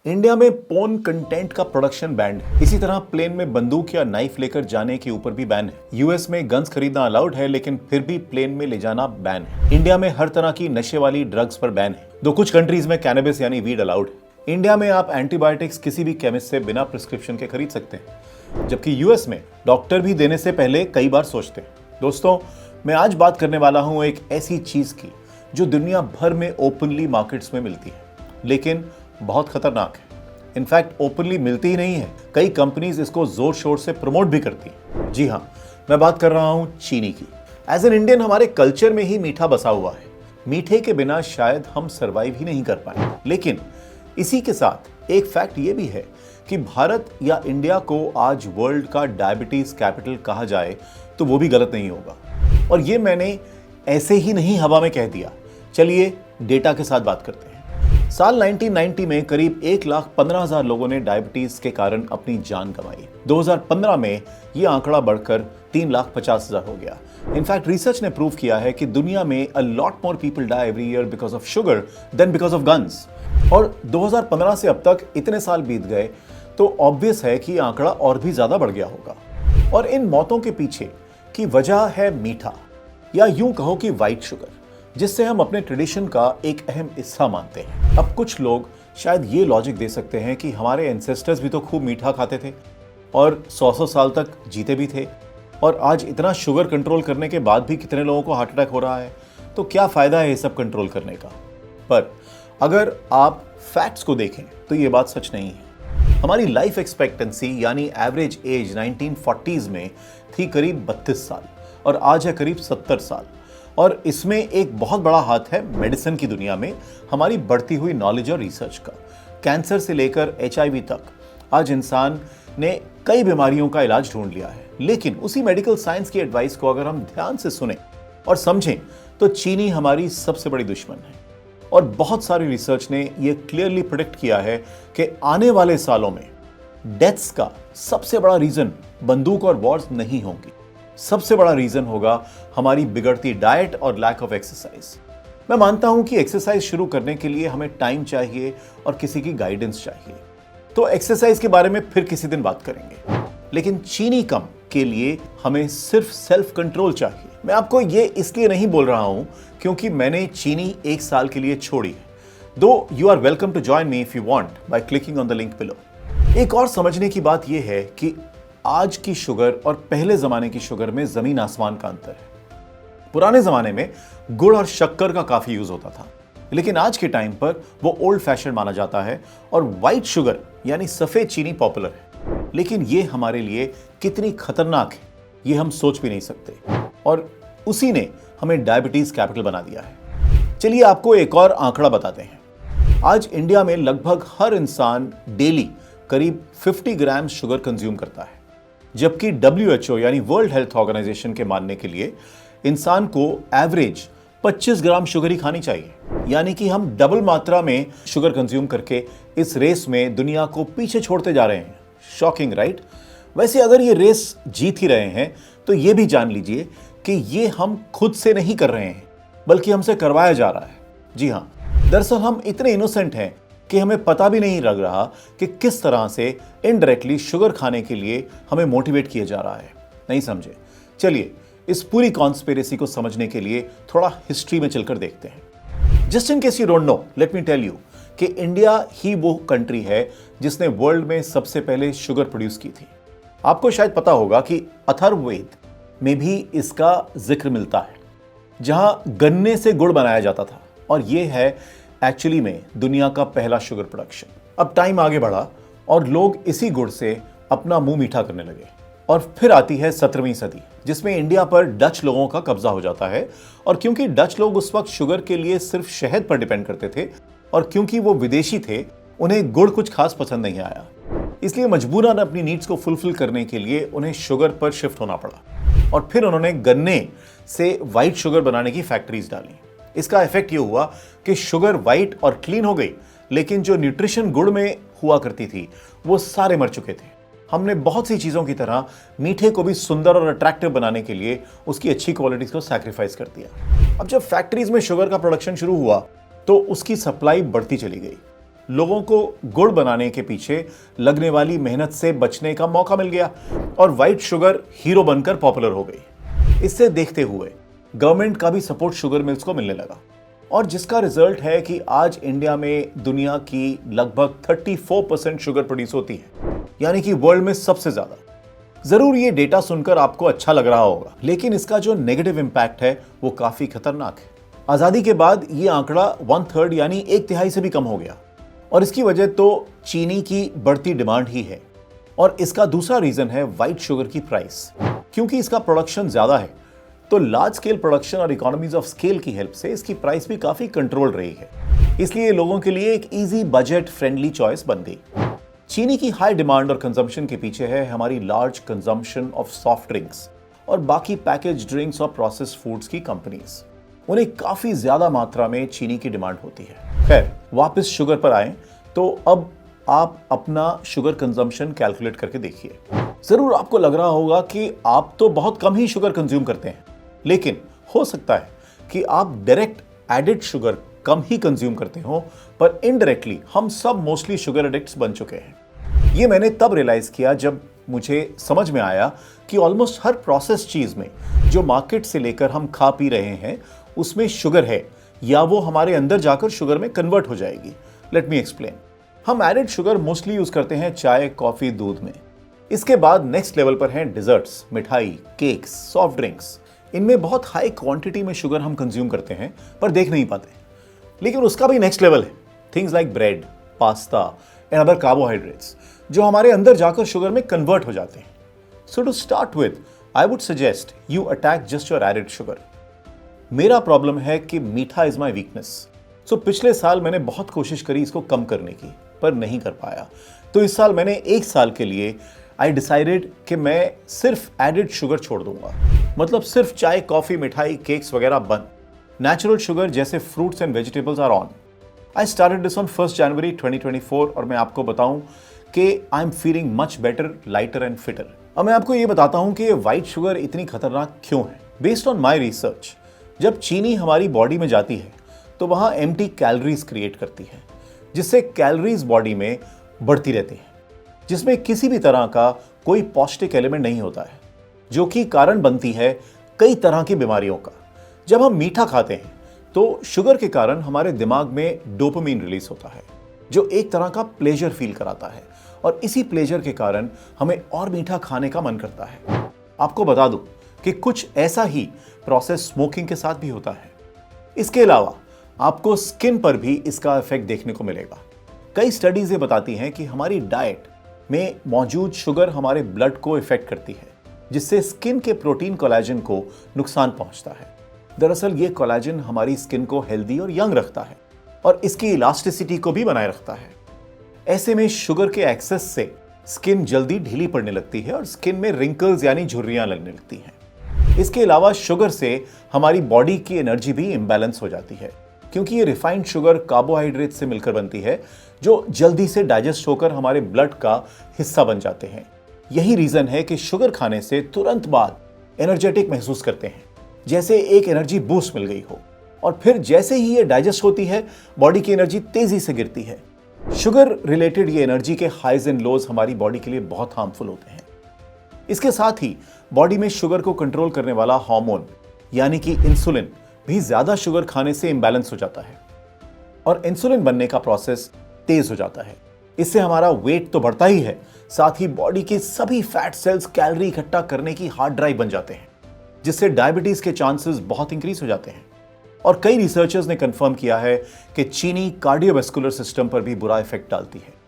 India में porn content का production band है। इसी तरह प्लेन में बंदूक या नाइफ लेकर जाने के ऊपर भी बैन है। यूएस में गन्स खरीदना अलाउड है, लेकिन फिर भी प्लेन में ले जाना बैन है। इंडिया में हर तरह की नशे वाली ड्रग्स पर बैन है। दो कुछ कंट्रीज में कैनबिस यानी वीड अलाउड है। इंडिया में आप एंटीबायोटिक्स किसी भी केमिस्ट से बिना प्रिस्क्रिप्शन के खरीद सकते हैं, जबकि यूएस में डॉक्टर भी देने से पहले कई बार सोचते हैं। दोस्तों, मैं आज बात करने वाला हूं एक ऐसी चीज की जो दुनिया भर में ओपनली मार्केट्स में मिलती है, लेकिन बहुत खतरनाक है। इनफैक्ट ओपनली मिलती ही नहीं है, कई कंपनीज इसको जोर शोर से प्रमोट भी करती हैं। जी हाँ, मैं बात कर रहा हूं चीनी की। एज एन इंडियन हमारे कल्चर में ही मीठा बसा हुआ है। मीठे के बिना शायद हम सरवाइव ही नहीं कर पाए। लेकिन इसी के साथ एक फैक्ट ये भी है कि भारत या इंडिया को आज वर्ल्ड का डायबिटीज कैपिटल कहा जाए तो वो भी गलत नहीं होगा। और ये मैंने ऐसे ही नहीं हवा में कह दिया। चलिए डेटा के साथ बात करते हैं। साल 1990 में करीब 1,15,000 लोगों ने डायबिटीज के कारण अपनी जान गंवाई। 2015 में यह आंकड़ा बढ़कर 3,50,000 हो गया। इनफैक्ट रिसर्च ने प्रूव किया है कि दुनिया में a lot more people die every year because of sugar than because of guns. और 2015 से अब तक इतने साल बीत गए तो ऑब्वियस है कि आंकड़ा और भी ज्यादा बढ़ गया होगा। और इन मौतों के पीछे की वजह है मीठा, या यूं कहो कि व्हाइट शुगर, जिससे हम अपने ट्रेडिशन का एक अहम हिस्सा मानते हैं। अब कुछ लोग शायद ये लॉजिक दे सकते हैं कि हमारे एंसेस्टर्स भी तो खूब मीठा खाते थे और 100-100 साल तक जीते भी थे, और आज इतना शुगर कंट्रोल करने के बाद भी कितने लोगों को हार्ट अटैक हो रहा है, तो क्या फायदा है ये सब कंट्रोल करने का। पर अगर आप फैक्ट्स को देखें तो ये बात सच नहीं है। हमारी लाइफ एक्सपेक्टेंसी यानी एवरेज एज 1940s में थी करीब 32 साल और आज है करीब 70 साल। और इसमें एक बहुत बड़ा हाथ है मेडिसिन की दुनिया में हमारी बढ़ती हुई नॉलेज और रिसर्च का। कैंसर से लेकर HIV तक आज इंसान ने कई बीमारियों का इलाज ढूंढ लिया है। लेकिन उसी मेडिकल साइंस की एडवाइस को अगर हम ध्यान से सुने और समझें तो चीनी हमारी सबसे बड़ी दुश्मन है। और बहुत सारी रिसर्च ने यह क्लियरली प्रेडिक्ट किया है कि आने वाले सालों में डेथ्स का सबसे बड़ा रीजन बंदूक और वॉर्स नहीं होंगी। सबसे बड़ा रीजन होगा हमारी बिगड़ती डाइट और लैक ऑफ एक्सरसाइज। मैं मानता हूं कि एक्सरसाइज शुरू करने के लिए हमें टाइम चाहिए और किसी की गाइडेंस चाहिए, तो एक्सरसाइज के बारे में फिर किसी दिन बात करेंगे। लेकिन चीनी कम के लिए हमें सिर्फ सेल्फ कंट्रोल चाहिए। मैं आपको ये इसलिए नहीं बोल रहा हूं क्योंकि मैंने चीनी 1 साल के लिए छोड़ी है। दो you are welcome to join me if you want by clicking on the link below. एक और समझने की बात यह है कि आज की शुगर और पहले जमाने की शुगर में जमीन आसमान का अंतर है। पुराने जमाने में गुड़ और शक्कर का काफी यूज होता था, लेकिन आज के टाइम पर वो ओल्ड फैशन माना जाता है और व्हाइट शुगर यानी सफेद चीनी पॉपुलर है। लेकिन ये हमारे लिए कितनी खतरनाक है ये हम सोच भी नहीं सकते, और उसी ने हमें डायबिटीज कैपिटल बना दिया है। चलिए आपको एक और आंकड़ा बताते हैं। आज इंडिया में लगभग हर इंसान डेली करीब 50 ग्राम शुगर कंज्यूम करता है, जबकि WHO यानी वर्ल्ड हेल्थ ऑर्गेनाइजेशन के मानने के लिए इंसान को एवरेज 25 ग्राम शुगर ही खानी चाहिए। यानी कि हम डबल मात्रा में शुगर कंज्यूम करके इस रेस में दुनिया को पीछे छोड़ते जा रहे हैं। Shocking right? वैसे अगर ये रेस जीत ही रहे हैं तो ये भी जान लीजिए कि ये हम खुद से नहीं कर रहे हैं, बल्कि हमसे करवाया जा रहा है। जी हाँ, दरअसल हम इतने इनोसेंट हैं कि हमें पता भी नहीं लग रहा कि किस तरह से इनडायरेक्टली शुगर खाने के लिए हमें मोटिवेट किया जा रहा है। नहीं समझे? चलिए इस पूरी कॉन्स्पिरेसी को समझने के लिए थोड़ा हिस्ट्री में चलकर देखते हैं। Just in case you don't know, let me tell you कि इंडिया ही वो कंट्री है जिसने वर्ल्ड में सबसे पहले शुगर प्रोड्यूस की थी। आपको शायद पता होगा कि अथर्ववेद में भी इसका जिक्र मिलता है, जहां गन्ने से गुड़ बनाया जाता था, और यह है एक्चुअली में दुनिया का पहला शुगर प्रोडक्शन। अब टाइम आगे बढ़ा और लोग इसी गुड़ से अपना मुंह मीठा करने लगे, और फिर आती है 17वीं सदी, जिसमें इंडिया पर डच लोगों का कब्जा हो जाता है। और क्योंकि डच लोग उस वक्त शुगर के लिए सिर्फ शहद पर डिपेंड करते थे, और क्योंकि वो विदेशी थे, उन्हें गुड़ कुछ खास पसंद नहीं आया, इसलिए मजबूरन अपनी नीड्स को फुलफिल करने के लिए उन्हें शुगर पर शिफ्ट होना पड़ा। और फिर उन्होंने गन्ने से व्हाइट शुगर बनाने की फैक्ट्रीज डाली। इसका इफेक्ट ये हुआ कि शुगर व्हाइट और क्लीन हो गई, लेकिन जो न्यूट्रिशन गुड़ में हुआ करती थी वो सारे मर चुके थे। हमने बहुत सी चीजों की तरह मीठे को भी सुंदर और अट्रैक्टिव बनाने के लिए उसकी अच्छी क्वालिटीज को सैक्रिफाइस कर दिया। अब जब फैक्ट्रीज में शुगर का प्रोडक्शन शुरू हुआ तो उसकी सप्लाई बढ़ती चली गई। लोगों को गुड़ बनाने के पीछे लगने वाली मेहनत से बचने का मौका मिल गया और व्हाइट शुगर हीरो बनकर पॉपुलर हो गई। इससे देखते हुए गवर्नमेंट का भी सपोर्ट शुगर मिल्स को मिलने लगा और जिसका रिजल्ट है कि आज इंडिया में दुनिया की लगभग 34% शुगर प्रोड्यूस होती है, यानी कि वर्ल्ड में सबसे ज्यादा। जरूर ये डेटा सुनकर आपको अच्छा लग रहा होगा, लेकिन इसका जो नेगेटिव इंपैक्ट है वो काफी खतरनाक है। आजादी के बाद ये आंकड़ा 1/3 यानी 1/3 से भी कम हो गया और इसकी वजह तो चीनी की बढ़ती डिमांड ही है। और इसका दूसरा रीजन है व्हाइट शुगर की प्राइस। क्योंकि इसका प्रोडक्शन ज्यादा है तो लार्ज स्केल प्रोडक्शन और इकोनॉमीज ऑफ स्केल की हेल्प से इसकी प्राइस भी काफी कंट्रोल रही है, इसलिए लोगों के लिए एक इजी बजट फ्रेंडली चॉइस बन गई। चीनी की हाई डिमांड और कंजम्पशन के पीछे है हमारी large consumption of soft drinks और बाकी पैकेज ड्रिंक्स और प्रोसेस्ड फूड्स की कंपनीज। उन्हें काफी ज्यादा मात्रा में चीनी की डिमांड होती है। खैर, वापस शुगर पर आए तो अब आप अपना शुगर कंजम्पशन कैलकुलेट करके देखिए। जरूर आपको लग रहा होगा कि आप तो बहुत कम ही शुगर कंज्यूम करते हैं, लेकिन हो सकता है कि आप डायरेक्ट एडेड शुगर कम ही कंज्यूम करते हो, पर इनडायरेक्टली हम सब मोस्टली शुगर एडिक्ट्स बन चुके हैं। ये मैंने तब रियलाइज किया जब मुझे समझ में आया कि ऑलमोस्ट हर प्रोसेस चीज में जो मार्केट से लेकर हम खा पी रहे हैं उसमें शुगर है या वो हमारे अंदर जाकर शुगर में कन्वर्ट हो जाएगी। Let me explain. हम एडेड शुगर मोस्टली यूज करते हैं चाय, कॉफी, दूध में। इसके बाद नेक्स्ट लेवल पर हैं डिजर्ट्स, मिठाई, केक्स, सॉफ्ट ड्रिंक्स। इनमें बहुत हाई क्वांटिटी में शुगर हम कंज्यूम करते हैं पर देख नहीं पाते। लेकिन उसका भी नेक्स्ट लेवल है, things like bread, pasta and other carbohydrates, जो हमारे अंदर जाकर शुगर में कन्वर्ट हो जाते हैं। So to start with, I would suggest you attack just your added sugar. मेरा प्रॉब्लम है कि मीठा इज माई वीकनेस। सो पिछले साल मैंने बहुत कोशिश करी इसको कम करने की, पर नहीं कर पाया। तो इस साल मैंने 1 साल के लिए आई डिसाइडेड कि मैं सिर्फ एडेड शुगर छोड़ दूंगा। मतलब सिर्फ चाय, कॉफी, मिठाई, केक्स वगैरह बंद। नेचुरल शुगर जैसे fruits and vegetables are on. I started this on 1 January 2024 और मैं आपको बताऊं कि I am feeling much better, lighter and fitter. अब मैं आपको ये बताता हूं कि ये व्हाइट शुगर इतनी खतरनाक क्यों है। बेस्ड ऑन माई रिसर्च, जब चीनी हमारी बॉडी में जाती है तो वहां एम्प्टी कैलोरीज क्रिएट करती है, जिससे कैलोरीज बॉडी में बढ़ती रहती है, जिसमें किसी भी तरह का कोई पौष्टिक एलिमेंट नहीं होता है, जो कि कारण बनती है कई तरह की बीमारियों का। जब हम मीठा खाते हैं तो शुगर के कारण हमारे दिमाग में डोपामिन रिलीज होता है, जो एक तरह का प्लेजर फील कराता है और इसी प्लेजर के कारण हमें और मीठा खाने का मन करता है। आपको बता दूं कि कुछ ऐसा ही प्रोसेस स्मोकिंग के साथ भी होता है। इसके अलावा आपको स्किन पर भी इसका इफेक्ट देखने को मिलेगा। कई स्टडीज ये बताती हैं कि हमारी डाइट में मौजूद शुगर हमारे ब्लड को इफेक्ट करती है, जिससे स्किन के प्रोटीन कोलेजन को नुकसान पहुंचता है। दरअसल ये कोलेजन हमारी स्किन को हेल्दी और यंग रखता है और इसकी इलास्टिसिटी को भी बनाए रखता है। ऐसे में शुगर के एक्सेस से स्किन जल्दी ढीली पड़ने लगती है और स्किन में रिंकल्स यानी झुर्रियां लगने लगती हैं। इसके अलावा शुगर से हमारी बॉडी की एनर्जी भी इम्बैलेंस हो जाती है, क्योंकि ये रिफाइंड शुगर कार्बोहाइड्रेट से मिलकर बनती है, जो जल्दी से डाइजेस्ट होकर हमारे ब्लड का हिस्सा बन जाते हैं। यही रीजन है कि शुगर खाने से तुरंत बाद एनर्जेटिक महसूस करते हैं, जैसे एक एनर्जी बूस्ट मिल गई हो, और फिर जैसे ही ये डाइजेस्ट होती है बॉडी की एनर्जी तेजी से गिरती है। शुगर रिलेटेड ये एनर्जी के हाइज एंड लोज हमारी बॉडी के लिए बहुत हार्मफुल होते हैं। इसके साथ ही बॉडी में शुगर को कंट्रोल करने वाला हार्मोन यानी कि इंसुलिन भी ज्यादा शुगर खाने से इंबैलेंस हो जाता है और इंसुलिन बनने का प्रोसेस तेज हो जाता है। इससे हमारा वेट तो बढ़ता ही है, साथ ही बॉडी के सभी फैट सेल्स कैलोरी इकट्ठा करने की हार्ड ड्राइव बन जाते हैं, जिससे डायबिटीज के चांसेस बहुत इंक्रीज हो जाते हैं। और कई रिसर्चर्स ने कंफर्म किया है कि चीनी कार्डियोवैस्कुलर सिस्टम पर भी बुरा इफेक्ट डालती है।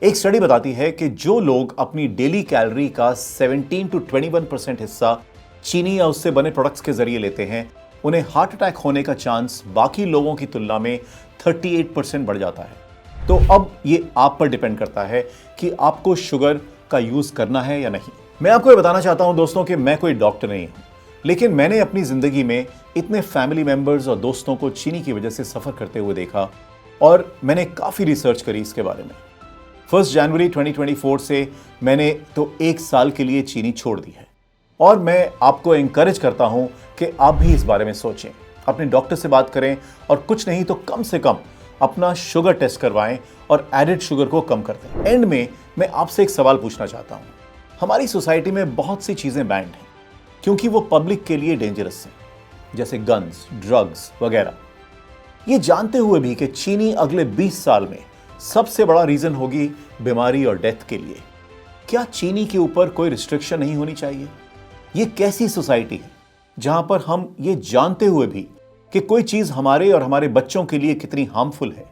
एक स्टडी बताती है कि जो लोग अपनी डेली कैलोरी का 17 to 21% हिस्सा चीनी या उससे बने प्रोडक्ट्स के जरिए लेते हैं, उन्हें हार्ट अटैक होने का चांस बाकी लोगों की तुलना में 38% बढ़ जाता है। तो अब ये आप पर डिपेंड करता है कि आपको शुगर का यूज करना है या नहीं। मैं आपको ये बताना चाहता हूं दोस्तों कि मैं कोई डॉक्टर नहीं हूं, लेकिन मैंने अपनी जिंदगी में इतने फैमिली मेंबर्स और दोस्तों को चीनी की वजह से सफर करते हुए देखा और मैंने काफी रिसर्च करी इसके बारे में। 1 जनवरी 2024 से मैंने तो 1 साल के लिए चीनी छोड़ दी है और मैं आपको एनकरेज करता हूं कि आप भी इस बारे में सोचें, अपने डॉक्टर से बात करें और कुछ नहीं तो कम से कम अपना शुगर टेस्ट करवाएं और एडेड शुगर को कम कर दें। एंड में मैं आपसे एक सवाल पूछना चाहता हूं। हमारी सोसाइटी में बहुत सी चीजें बैंड हैं क्योंकि वो पब्लिक के लिए डेंजरस हैं, जैसे गन्स, ड्रग्स वगैरह। ये जानते हुए भी कि चीनी अगले 20 साल में सबसे बड़ा रीजन होगी बीमारी और डेथ के लिए, क्या चीनी के ऊपर कोई रिस्ट्रिक्शन नहीं होनी चाहिए? ये कैसी सोसाइटी है जहां पर हम ये जानते हुए भी कि कोई चीज हमारे और हमारे बच्चों के लिए कितनी हार्मफुल है,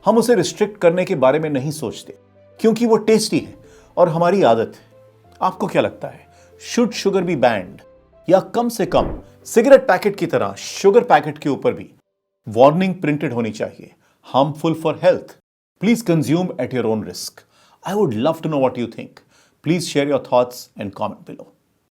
हम उसे रिस्ट्रिक्ट करने के बारे में नहीं सोचते क्योंकि वो टेस्टी है और हमारी आदत है। आपको क्या लगता है, शुड शुगर बी बैंड, या कम से कम सिगरेट पैकेट की तरह शुगर पैकेट के ऊपर भी वार्निंग प्रिंटेड होनी चाहिए, harmful for health, please consume at your own risk? I would love to know what you think. Please share your thoughts and comment below.